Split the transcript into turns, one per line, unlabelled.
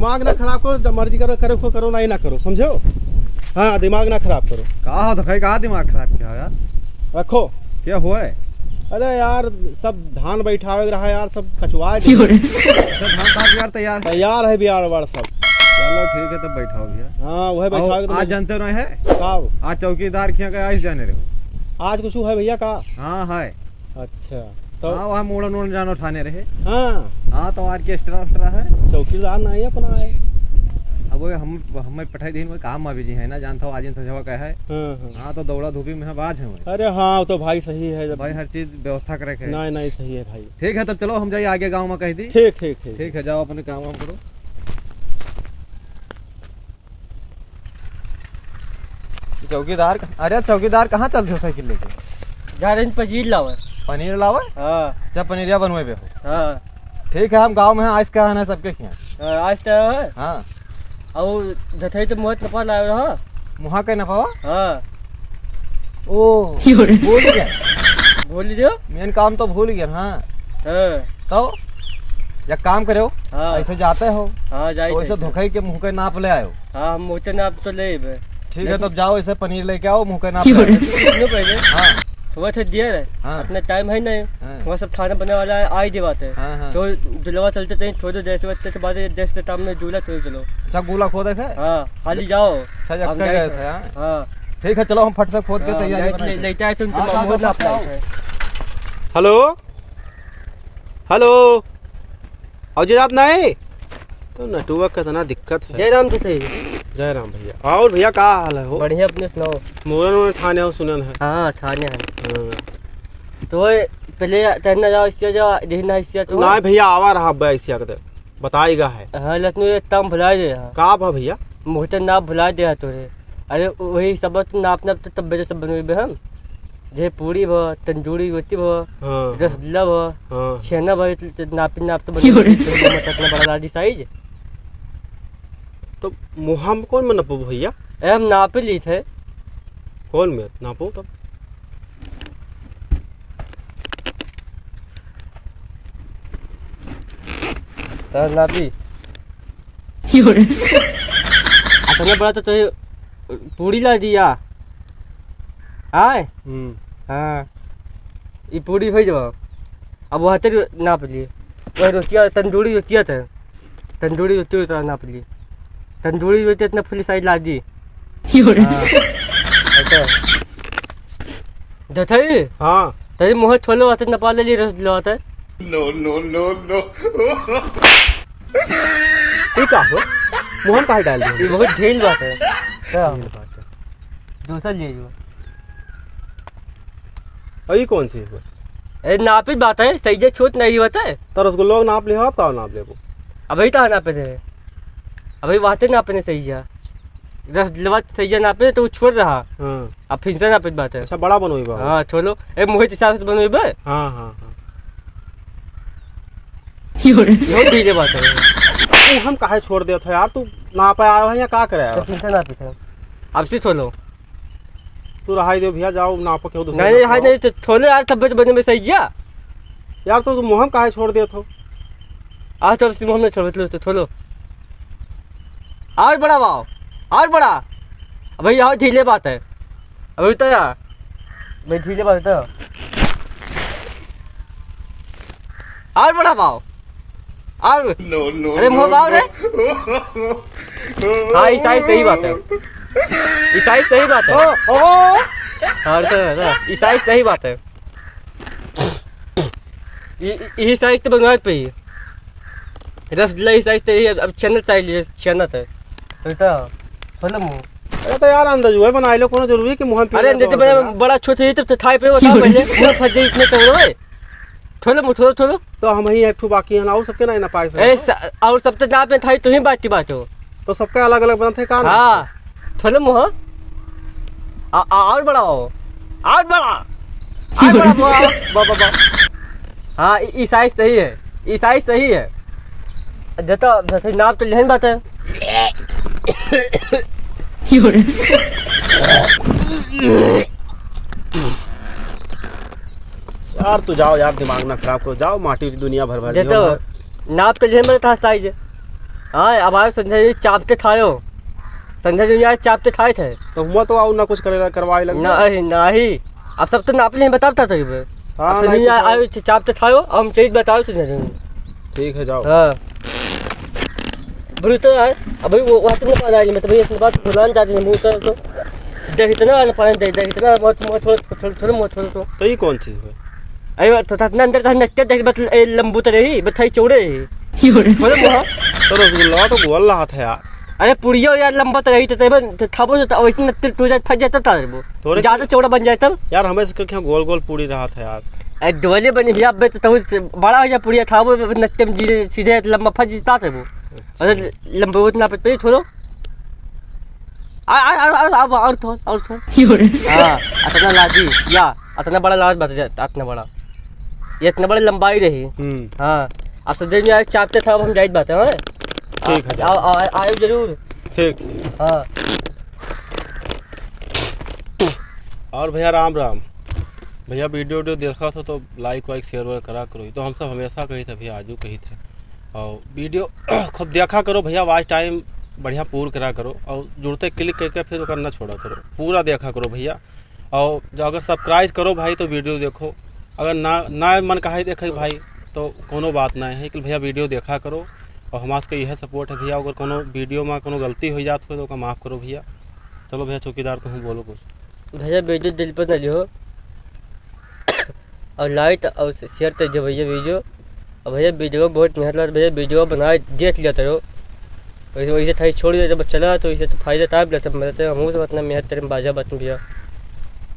दिमाग ना खराब करो, जब मर्जी करो करो करो नहीं ना करो, समझो। हाँ दिमाग ना खराब करो।
कहा हो तो कहा दिमाग खराब किया यार,
रखो।
क्या हुआ है?
अरे यार सब धान बैठा रहा यार, सब कचुआ
धान काट यार
तैयार है बिहार बार सब।
चलो ठीक है तब बैठाओ भैया।
हाँ वही बैठा।
आज जानते रहे है
कब?
आज चौकीदार खिया का आज जाने रहे।
आज कुछ है भैया का?
हाँ है।
अच्छा तो
हाँ वहाँ मोड़ जानो ठाने रहे।
हाँ
तो ऑर्केस्ट्रा है,
चौकीदार नहीं अपना है।
अब वो हम पठाई दिन में काम में बिजी है ना, जानता हूँ आज इन सजवा का है। हाँ तो दौड़ा धूपी में बाज है।
अरे हाँ तो भाई सही है
भाई, हर चीज व्यवस्था करे के।
नहीं सही है भाई।
ठीक है तब चलो हम जाइए आगे गाँव में कह दी।
ठीक ठीक ठीक
ठीक है, जाओ अपने काम करो। चौकीदार, अरे चौकीदार कहाँ चलते हो साइकिल लेके?
जा रहे पनीर लावे।
पनीर लावे?
हाँ।
जब पनीरिया बनवे पे हो।
हाँ
ठीक है, हम गांव में हैं, आज क्या है सबके खिया।
आज तो है।
हाँ
और जथई तो मोहत नफा लाए रहा।
मुहा के नफा?
हाँ।
ओ भूल गया।
बोल दियो
मेन काम तो भूल गया। हाँ तो एक काम करे हो।
हाँ
ऐसे जाते हो।
हाँ जाए
तो ऐसे धोखे के मुँह के नाप ले आयो।
हाँ हम मोटे नाप तो ले।
ठीक है तब जाओ ऐसे पनीर लेके आओ, मुँह के नाप
पहले।
हाँ
वह थे दिया रहे।
हाँ।
अपने टाइम है नहीं। वह सब खाना बनने वाला है, आई दी बात है।
हाँ।
तो जुलवा चलते थे छोड़ो, जैसे बच्चे बाद जैसे टाइम में दूल्हा छोड़ चलो।
अच्छा गोला खोद है?
हाँ खाली जाओ।
हाँ ठीक है चलो हम फट से खोद के तैयारी
लेते आए। तुम
हेलो हेलो अजय जात नहीं तो नेटवर्क का इतना दिक्कत है।
जय राम जी थे।
जय राम भैया। और भैया क्या हाल है? हो
बढ़िया, अपने सुनाओ।
मोरन थाने हो सुनन है।
हाँ थाने है। तो पहले तैरना जाओ, इससे जाओ देखना इससे तो
नहीं भैया आवा रहा बैसिया के बताएगा है।
हाँ लखनऊ एक काम भुला दे।
का भा भैया?
मोटे नाप भुला दे तोरे। अरे वही सब नाप तब बेटे सब बनवे हम। जे पूरी भ, तंदूरी रोटी भ, रसगुल्ला भ, छेना भ, नाप तो बड़ा लाडी साइज।
तो मुहा में कौन में नपो भैया?
हम नाप ली थे।
कौन में नापो तब?
नापी अपने बड़ा तो पूरी ला दिया। आए हाँ ये पूरी हो जाओ। अब वहाँ तक नाप लिए। वह रोटियाँ तंदूरी रोटियाँ थे, तंदूरी रोटी नाप लिए। तंदूरी रोटी इतना फुल साइज ला दी। जथई
हाँ
तरी मुँह छोलो आते नपा ले ली रसगुल्ला आते।
नो ठीक है मुँह काहे डाल दी?
बहुत ढील बात है। दूसरा ले जो।
अभी कौन सी
अरे नापी बात है, सही से छूट नहीं होता है।
तो रसगुल्ला नाप ले आप का नाप ले वो?
अभी तो नापे थे, अभी वाते नापने सही है। रसगुल्ला सही है नापे तो छोड़ रहा। अब फिर से नापे बात है।
अच्छा बड़ा बनोई बा?
हाँ छोड़ो, ए मुँह के हिसाब से बनोई बे।
हाँ हाँ हाँ
ठीक बात है।
हम काहे छोड़ दे थे यार? तू नापे आया है या का करे?
तो फिर से नापे थे। अब से छोड़ो,
तू रहाई दे भैया, जाओ नाप के हो।
नहीं हाय नहीं तो छोड़ो यार, तब बने में सही है
यार। तो मुँह काहे छोड़ दे थो?
आज तो अब मुँह में छोड़ तो छोड़ो। और बड़ा वाओ, और बड़ा भाई यार ढीले बात है। अभी तो यार भाई ढीले बात है। और बड़ा वाओ और अरे मुँह वाओ रे। हाँ ईसाई सही बात है, ईसाई सही बात है। और तो ईसाई सही बात है। यही साइज तो बनवा पे ही रसगुल्ला ही साइज तो अब चन्नत चाहिए, चन्नत है बेटा खोलो मुँह।
अरे तो यार अंदाज है बना लो, कोनो जरूरी है कि मुँह?
अरे अंदर तो बड़ा छोटे ही तो थाई पे बता पहले मुँह फट जाए इतने चंगो है। छोलो मुँह छोलो छोलो।
तो हम ही एक ठो बाकी है ना, और सबके ना पाए
और सब तो नाप में थाई तुम ही बात की बात हो।
तो सबका अलग अलग बनते का?
हाँ छोलो मुँह और बड़ा हो, और बड़ा और बड़ा बाबा। हाँ ई साइज सही है, ई साइज सही है। देता नाप तो लेन बात है।
यार तू जाओ यार, दिमाग ना खराब करो, जाओ माटी दुनिया भर भर
देता नाप तो लेन बात था साइज। हाँ अब आयो संजय जी चापते खायो, संजय जी यार चापते खाए थे।
तो हुआ तो आओ ना कुछ करेगा करवाए लग
नहीं नहीं अब सब तो नाप नहीं बताता था ये।
हाँ
संजय जी आयो चापते खायो अब हम चीज बताओ संजय जी।
ठीक है जाओ।
हाँ बड़ी तो यार अभी वो वहाँ तुमने पता है मतलब ये बात फुलान जाती है मुँह तो देख इतना ना पानी देख इतना मत मत थोड़ा मत थोड़ा
तो ये कौन चीज़ है?
अरे तो था अंदर था नच्चे देख बत लंबू तो रही बथाई चौड़े
तो रसगुल्ला तो बोल रहा था यार।
अरे पुड़िया यार लंबा तो रही तो खाबो तो वैसे नत्ते टूट जाए फट जाए तब तार वो ज़्यादा चौड़ा बन जाए तब
यार हमें से क्या गोल गोल पूरी रहा था यार।
अरे डोले बनी भैया अब तो बड़ा हो जाए पुड़िया खाबो नत्ते में जीरे सीधे लंबा फट जाता है वो अरे लंबा उतना पे छोड़ो और थोड़ा हाँ इतना लाजी या इतना बड़ा लाज बता जाए इतना बड़ा ये इतना बड़ा लंबाई रही। हाँ अब सदन में चापते था अब हम जायद बात है।
ठीक है
आयो जरूर।
ठीक।
हाँ
और भैया राम राम। भैया वीडियो देखा था तो लाइक वाइक शेयर वाइक करा करो। ये तो हम सब हमेशा कही थे भैया आजू कही थे। और वीडियो खूब देखा करो भैया, वॉच टाइम बढ़िया पूरा करा करो और जुड़ते क्लिक करके फिर करना छोड़ा करो, पूरा देखा करो भैया। और जो अगर सब्सक्राइब करो भाई तो वीडियो देखो, अगर ना मन कहा देखे भाई तो कोनो बात ना है कि भैया वीडियो देखा करो। और हमारे के यह सपोर्ट है भैया, अगर कोनो वीडियो में कोनो गलती हो जात हो तो माफ़ करो भैया। चलो भैया चौकीदार तुम बोलो कुछ।
भैया वीडियो दिल पर न जो और लाइक और शेयर कर दो भैया वीडियो। और भैया वीडियो बहुत मेहनत लगा भैया, वीडियो बनाए देख लिया करो। वैसे वैसे थाई छोड़ दिया जब चला तो इसे तो फायदा था तब मेरे हम सब अपना मेहनत करें बाजा बात भैया।